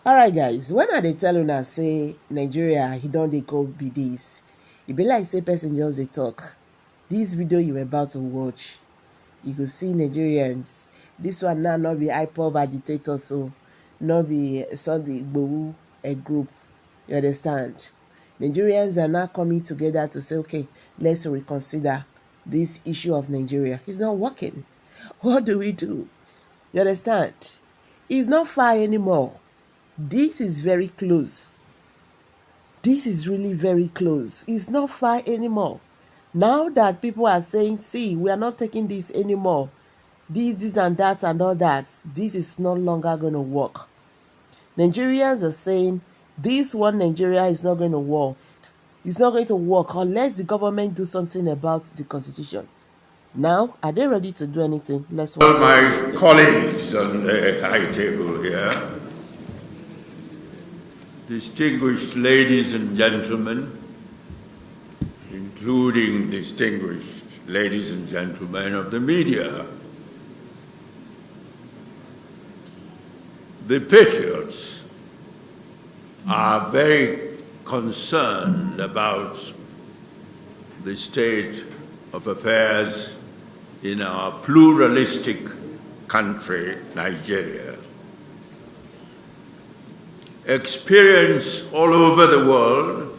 Alright guys, when I dey tell una say Nigeria he don dey go be this, e be like say person just dey talk. This video you about to watch, you go see Nigerians. This one now not be IPOB agitators, so not be Sunday Igbohu a group. You understand? Nigerians are now coming together to say, okay, let's reconsider this issue of Nigeria. It's not working. What do we do? You understand? It's not far anymore. This is very close. This is really very close. It's not far anymore. Now that people are saying, see, we are not taking this anymore. This and that and all that. This is no longer going to work. Nigerians are saying, this one Nigeria is not going to work. It's not going to work unless the government do something about the constitution. Now, are they ready to do anything? Let's watch. My colleagues on the high table here, distinguished ladies and gentlemen, including distinguished ladies and gentlemen of the media, the Patriots are very concerned about the state of affairs in our pluralistic country, Nigeria. Experience all over the world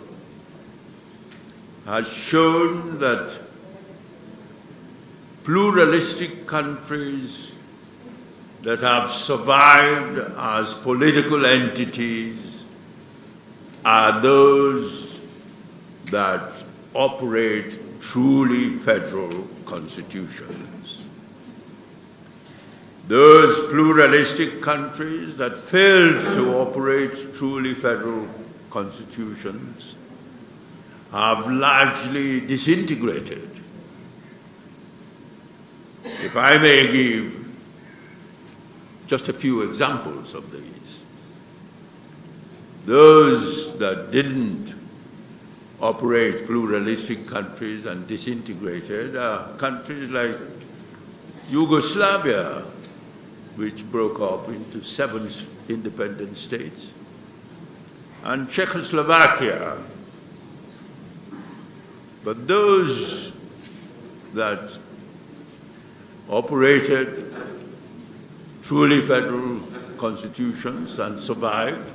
has shown that pluralistic countries that have survived as political entities are those that operate truly federal constitutions. Those pluralistic countries that failed to operate truly federal constitutions have largely disintegrated. If I may give just a few examples of these, those that didn't operate pluralistic countries and disintegrated are countries like Yugoslavia, which broke up into 7 independent states, and Czechoslovakia. But those that operated truly federal constitutions and survived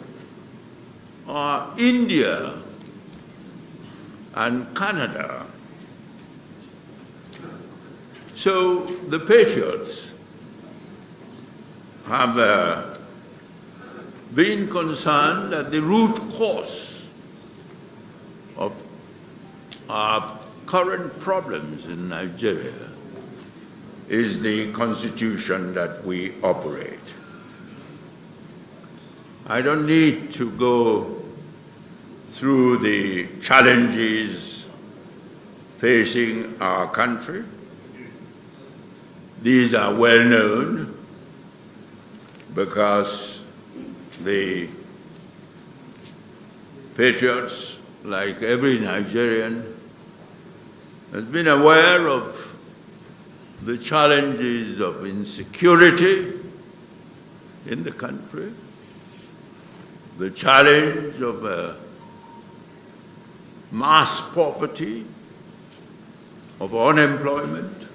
are India and Canada. So the Patriots have been concerned that the root cause of our current problems in Nigeria is the constitution that we operate. I don't need to go through the challenges facing our country. These are well known because the Patriots, like every Nigerian, has been aware of the challenges of insecurity in the country, the challenge of mass poverty, of unemployment,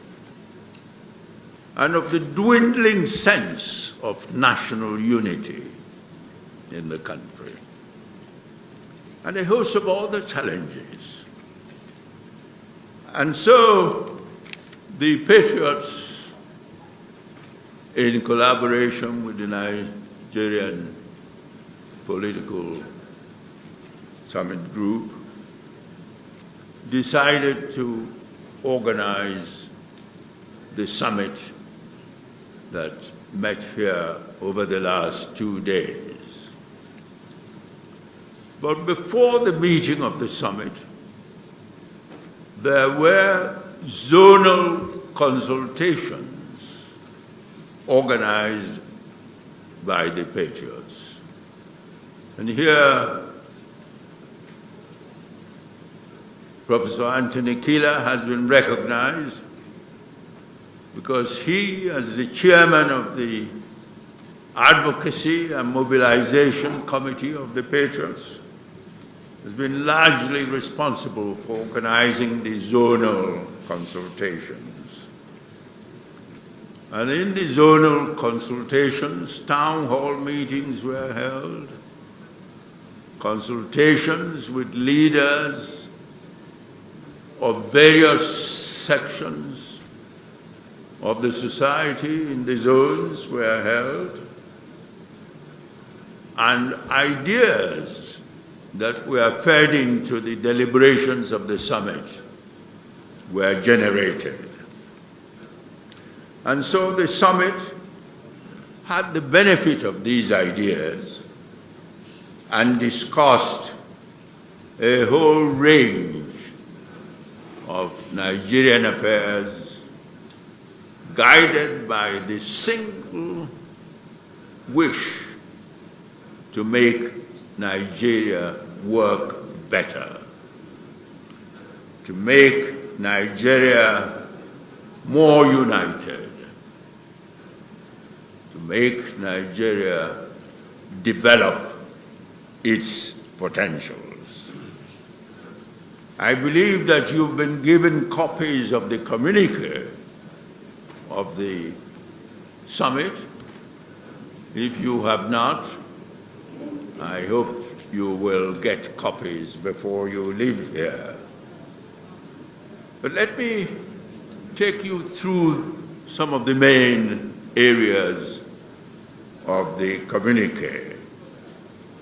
and of the dwindling sense of national unity in the country, and a host of other challenges. And so the Patriots, in collaboration with the Nigerian Political Summit Group, decided to organize the summit that met here over the last 2 days. But before the meeting of the summit, there were zonal consultations organized by the Patriots. And here, Professor Anthony Killer has been recognized because he, as the chairman of the Advocacy and Mobilization Committee of the Patriots has been largely responsible for organizing the zonal consultations. And in the zonal consultations, town hall meetings were held, consultations with leaders of various sections of the society in the zones were held, and ideas that were fed into the deliberations of the summit were generated. And so the summit had the benefit of these ideas and discussed a whole range of Nigerian affairs, guided by the single wish to make Nigeria work better, to make Nigeria more united, to make Nigeria develop its potentials. I believe that you've been given copies of the communique of the summit. If you have not, I hope you will get copies before you leave here. But let me take you through some of the main areas of the communique,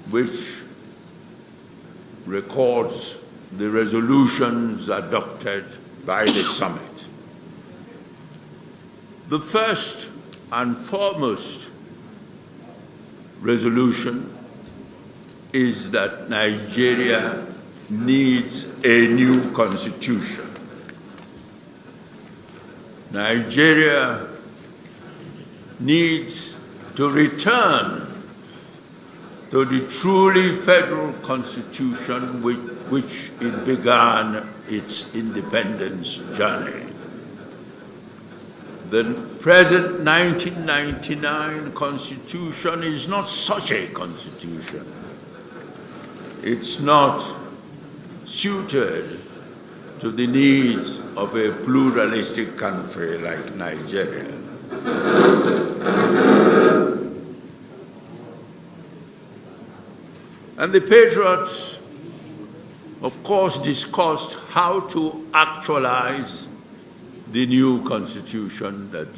which records the resolutions adopted by the summit. The first and foremost resolution is that Nigeria needs a new constitution. Nigeria needs to return to the truly federal constitution with which it began its independence journey. The present 1999 constitution is not such a constitution. It's not suited to the needs of a pluralistic country like Nigeria. And the Patriots, of course, discussed how to actualize the new constitution that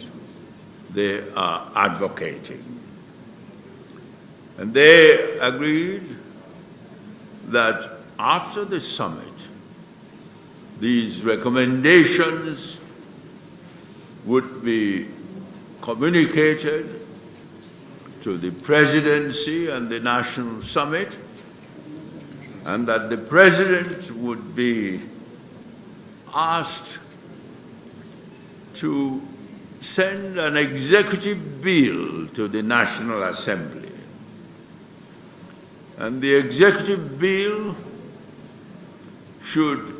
they are advocating. And they agreed that after the summit, these recommendations would be communicated to the presidency and the national summit, and that the president would be asked to send an executive bill to the National Assembly. And the executive bill should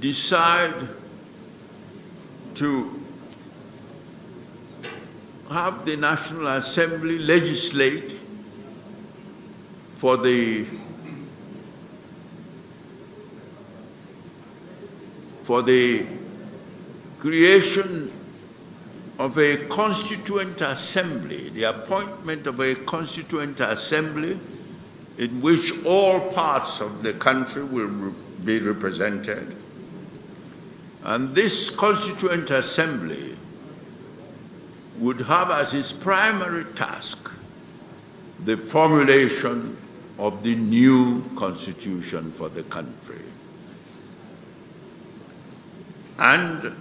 decide to have the National Assembly legislate for the creation of a constituent assembly, the appointment of a constituent assembly in which all parts of the country will be represented. And this constituent assembly would have as its primary task the formulation of the new constitution for the country. And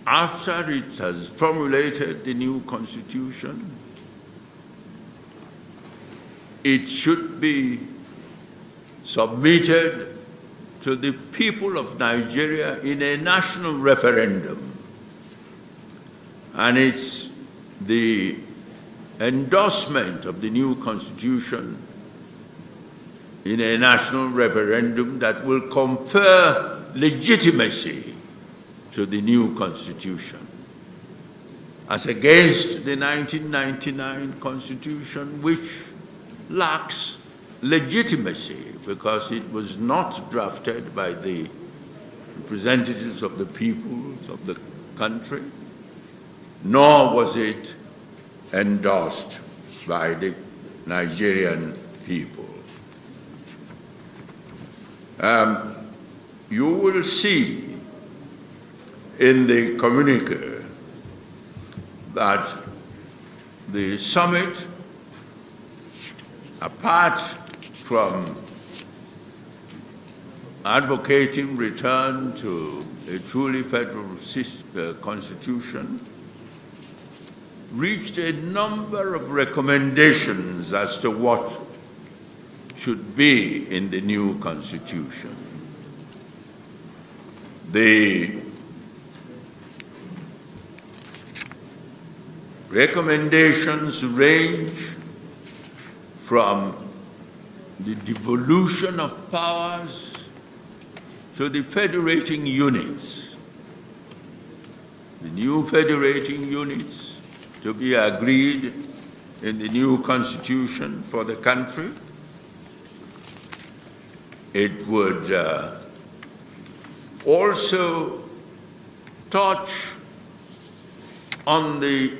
after it has formulated the new constitution, it should be submitted to the people of Nigeria in a national referendum. And it's the endorsement of the new constitution in a national referendum that will confer legitimacy to the new constitution. as against the 1999 Constitution, which lacks legitimacy because it was not drafted by the representatives of the peoples of the country, nor was it endorsed by the Nigerian people. You will see in the communique that the summit, apart from advocating return to a truly federal constitution, reached a number of recommendations as to what should be in the new constitution. The recommendations range from the devolution of powers to the federating units. The new federating units to be agreed in the new constitution for the country. It would also touch on the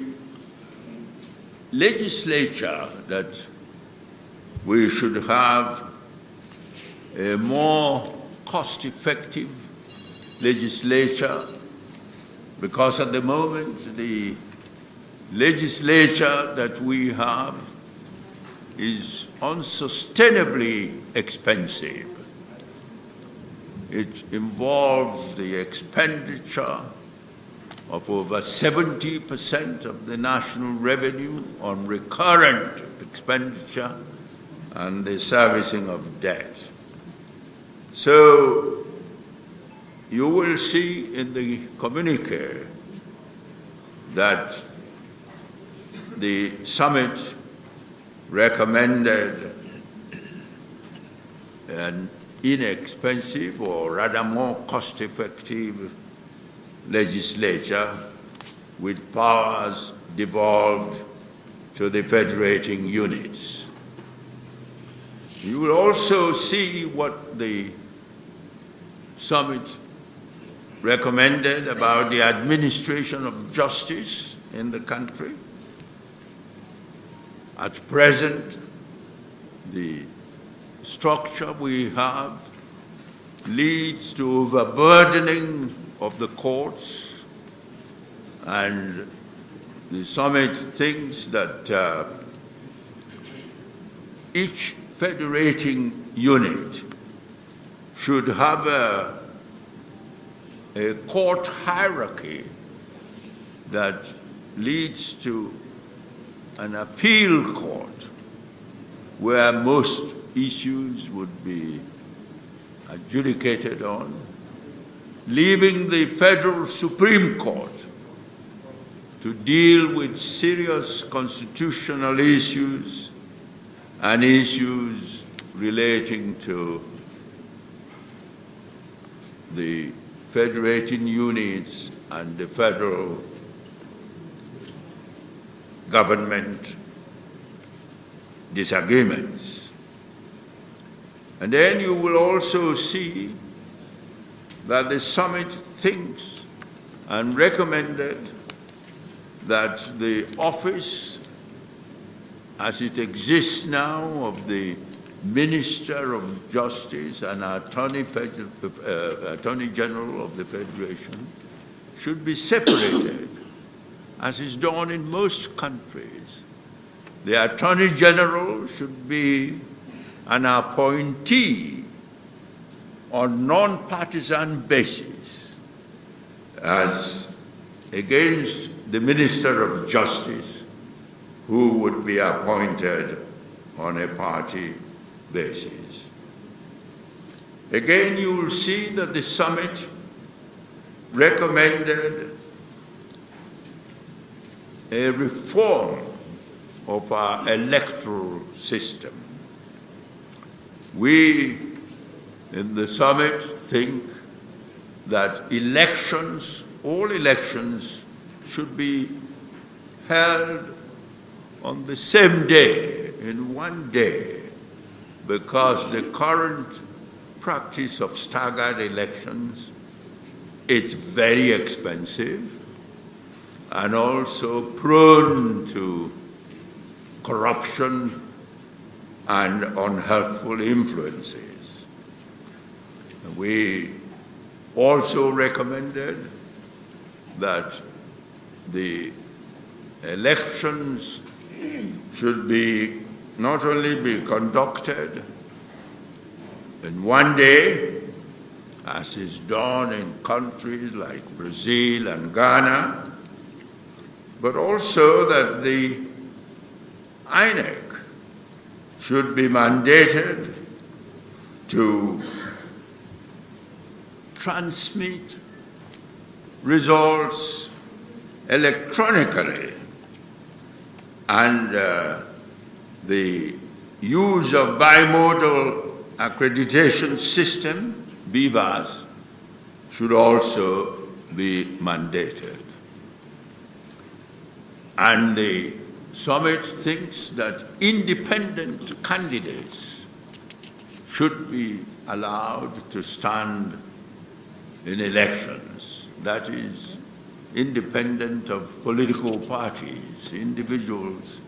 legislature, that we should have a more cost-effective legislature, because at the moment the legislature that we have is unsustainably expensive. It involves the expenditure of over 70% of the national revenue on recurrent expenditure and the servicing of debt. So you will see in the communique that the summit recommended an inexpensive, or rather more cost-effective, legislature with powers devolved to the federating units. You will also see what the summit recommended about the administration of justice in the country. At present, the structure we have leads to overburdening of the courts, and the summit thinks that each federating unit should have a court hierarchy that leads to an appeal court where most issues would be adjudicated on, leaving the federal Supreme Court to deal with serious constitutional issues and issues relating to the federating units and the federal government disagreements. And then you will also see that the summit thinks and recommended that the office, as it exists now, of the Minister of Justice and Attorney General of the Federation should be separated, as is done in most countries. The Attorney General should be an appointee on non-partisan basis, as against the Minister of Justice, who would be appointed on a party basis. Again, you will see that the summit recommended a reform of our electoral system. We in the summit think that elections, all elections, should be held on the same day, in one day, because the current practice of staggered elections is very expensive and also prone to corruption and unhelpful influences. We also recommended that the elections should be not only be conducted in one day, as is done in countries like Brazil and Ghana, but also that the INEC should be mandated to transmit results electronically, and the use of bimodal accreditation system, BVAS, should also be mandated. And the summit thinks that independent candidates should be allowed to stand in elections. That is, independent of political parties, individuals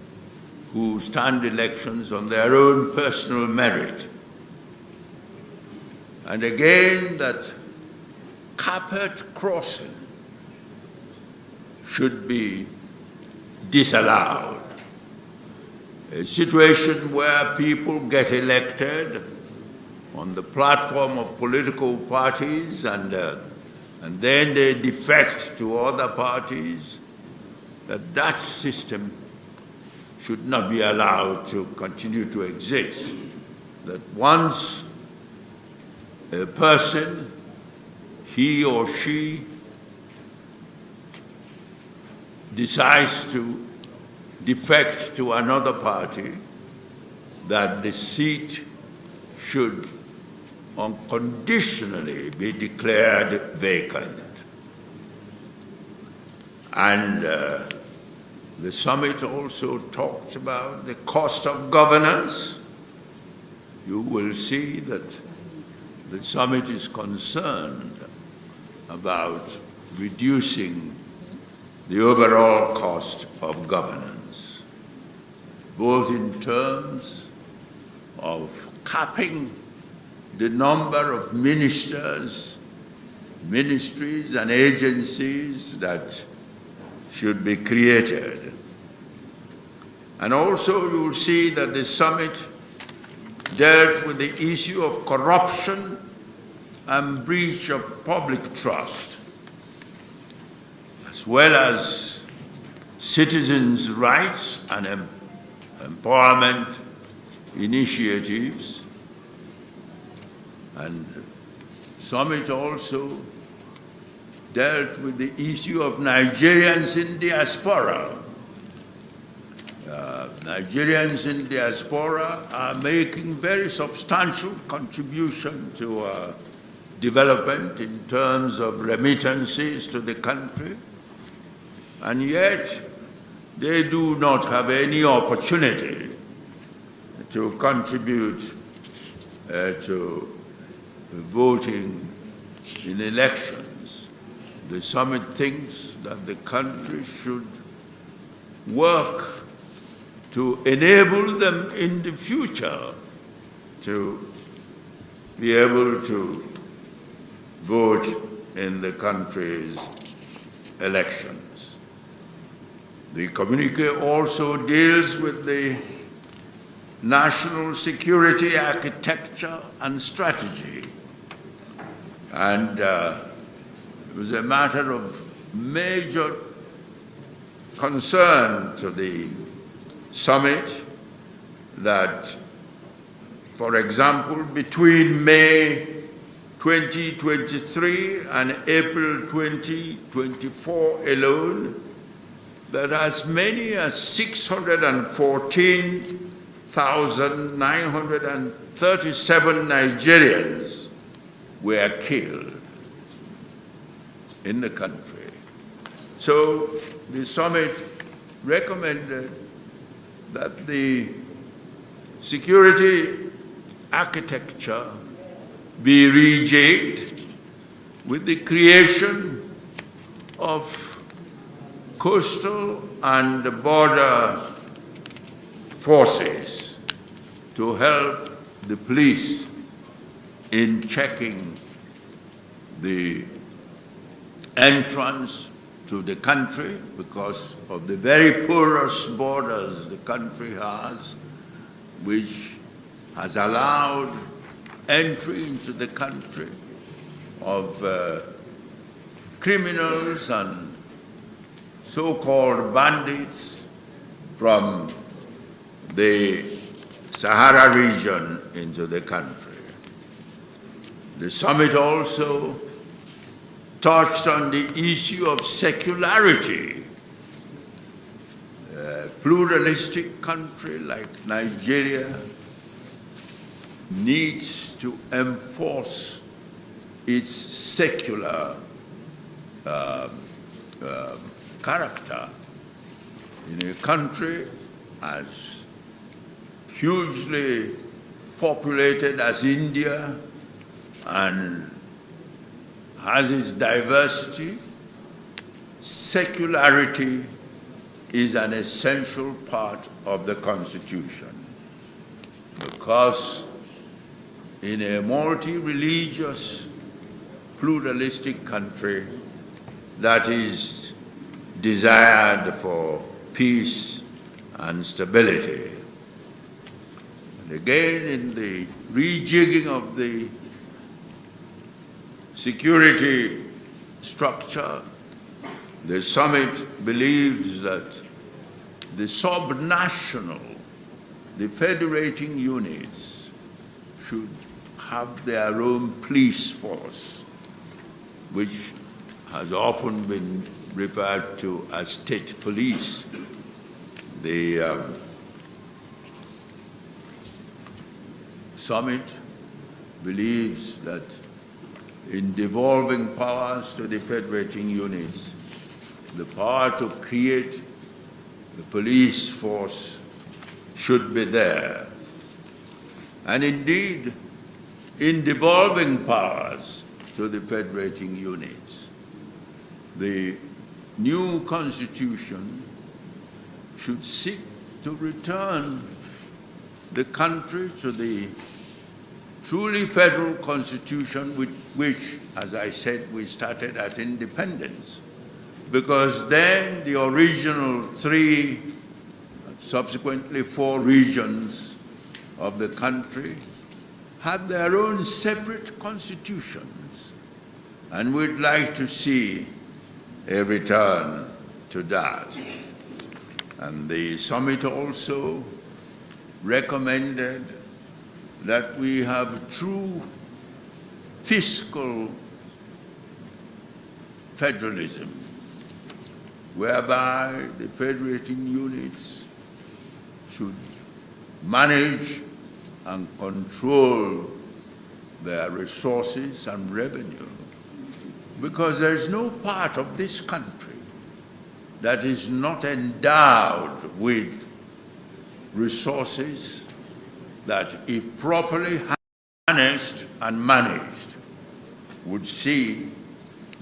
who stand elections on their own personal merit. And again, that carpet crossing should be disallowed. A situation where people get elected on the platform of political parties and then they defect to other parties, that system should not be allowed to continue to exist. That once a person, he or she, decides to defect to another party, that the seat should unconditionally be declared vacant. And the summit also talked about the cost of governance. You will see that the summit is concerned about reducing the overall cost of governance, both in terms of capping the number of ministers, ministries, and agencies that should be created. And also you will see that the summit dealt with the issue of corruption and breach of public trust, as well as citizens' rights and empowerment initiatives. And summit also dealt with the issue of Nigerians in diaspora. Nigerians in diaspora are making very substantial contribution to development in terms of remittances to the country, and yet they do not have any opportunity to contribute to voting in elections. The summit thinks that the country should work to enable them in the future to be able to vote in the country's elections. The communique also deals with the national security architecture and strategy. And it was a matter of major concern to the summit that, for example, between May 2023 and April 2024 alone, that as many as 614,937 Nigerians were killed in the country. So the summit recommended that the security architecture be rejigged with the creation of coastal and border forces to help the police in checking the entrance to the country because of the very porous borders the country has, which has allowed entry into the country of criminals and so-called bandits from the Sahara region into the country. The summit also touched on the issue of secularity. A pluralistic country like Nigeria needs to enforce its secular character. In a country as hugely populated as India and has its diversity, secularity is an essential part of the Constitution, because in a multi-religious, pluralistic country that is desired for peace and stability. And again, in the rejigging of the security structure, the summit believes that the subnational, the federating units should have their own police force, which has often been referred to as state police. The summit believes that in devolving powers to the federating units, the power to create the police force should be there. And indeed, in devolving powers to the federating units, the new constitution should seek to return the country to the truly federal constitution with which, as I said, we started at independence. Because then the original 3, subsequently 4 regions of the country had their own separate constitutions. And we'd like to see a return to that. And the summit also recommended that we have true fiscal federalism, whereby the federating units should manage and control their resources and revenue, because there is no part of this country that is not endowed with resources that, if properly harnessed and managed, would see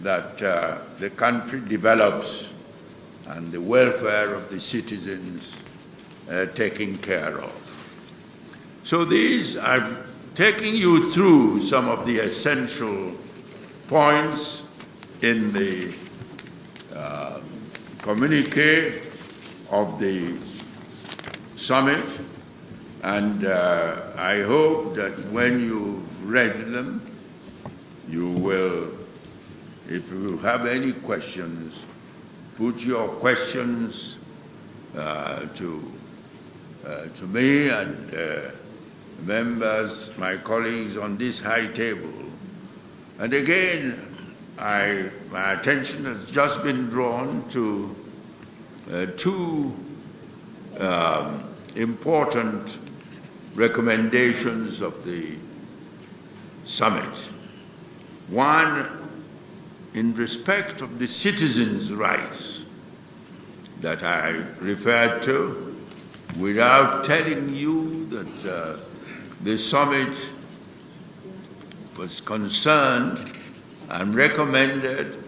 that the country develops and the welfare of the citizens taken care of. So these are taking you through some of the essential points in the communique of the summit, and I hope that when you've read them, you will, if you have any questions, put your questions to me and members, my colleagues on this high table. And again, my attention has just been drawn to 2 important recommendations of the summit. One, in respect of the citizens' rights, that I referred to, without telling you that the summit was concerned and recommended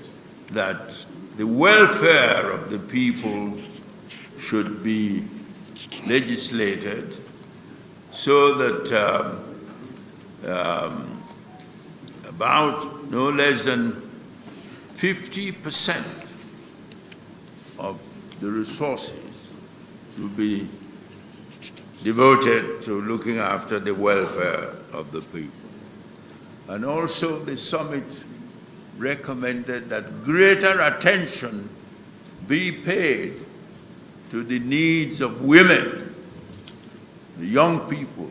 that the welfare of the people should be legislated so that about no less than 50% of the resources should be devoted to looking after the welfare of the people. And also the summit recommended that greater attention be paid to the needs of women, the young people,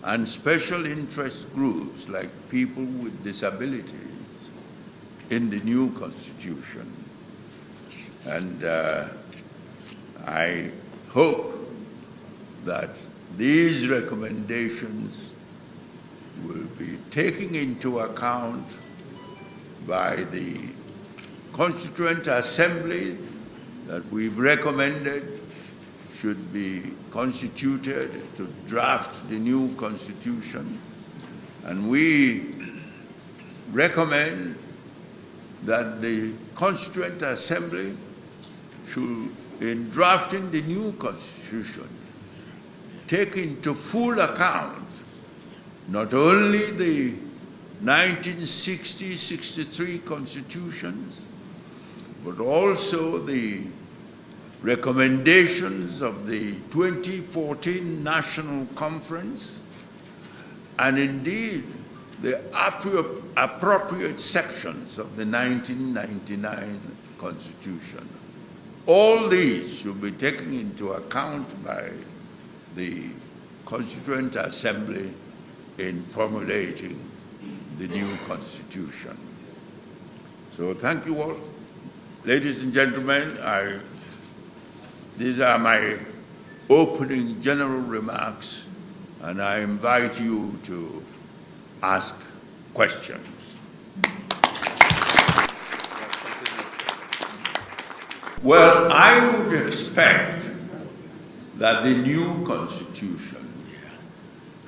and special interest groups like people with disabilities in the new constitution. And I hope that these recommendations will be taken into account by the Constituent Assembly that we've recommended should be constituted to draft the new constitution. And we recommend that the Constituent Assembly should, in drafting the new constitution, take into full account not only the 1960-63 constitutions, but also the recommendations of the 2014 National Conference, and indeed the appropriate sections of the 1999 Constitution. All these should be taken into account by the Constituent Assembly in formulating the new Constitution. So thank you all. Ladies and gentlemen, these are my opening general remarks, and I invite you to ask questions. Well, I would expect that the new Constitution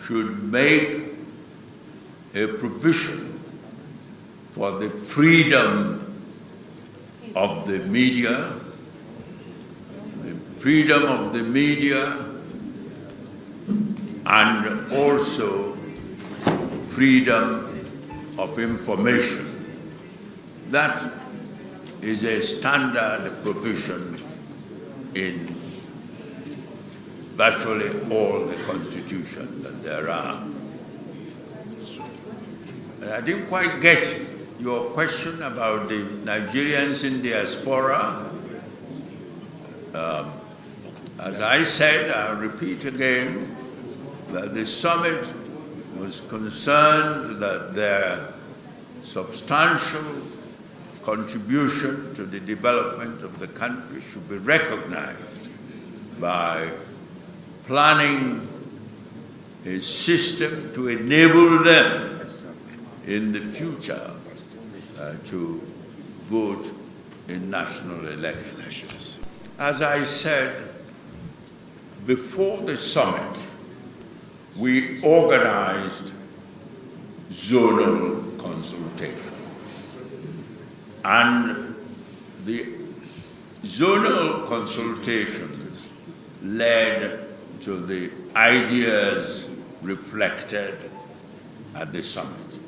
should make a provision for the freedom of the media, and also freedom of information. That is a standard provision in virtually all the constitutions that there are. And I didn't quite get your question about the Nigerians in diaspora. As I said, I'll repeat again, that the summit was concerned that their substantial contribution to the development of the country should be recognized by planning a system to enable them in the future to vote in national elections. As I said, before the summit, we organized zonal consultation. And the zonal consultations led to the ideas reflected at the summit.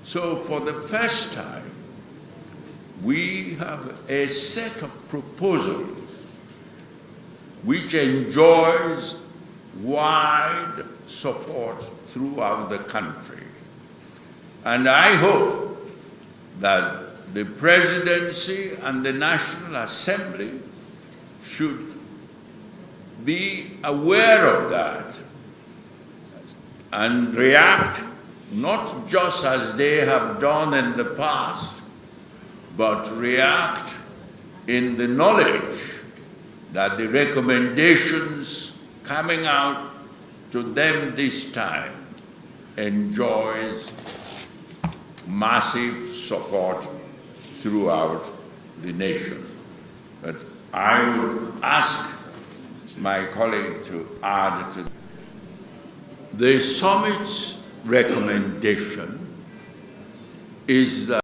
So for the first time, we have a set of proposals which enjoys wide support throughout the country. And I hope that the presidency and the National Assembly should be aware of that and react not just as they have done in the past, but react in the knowledge that the recommendations coming out to them this time enjoys massive support throughout the nation. But I would ask my colleague to add to the summit's recommendation is that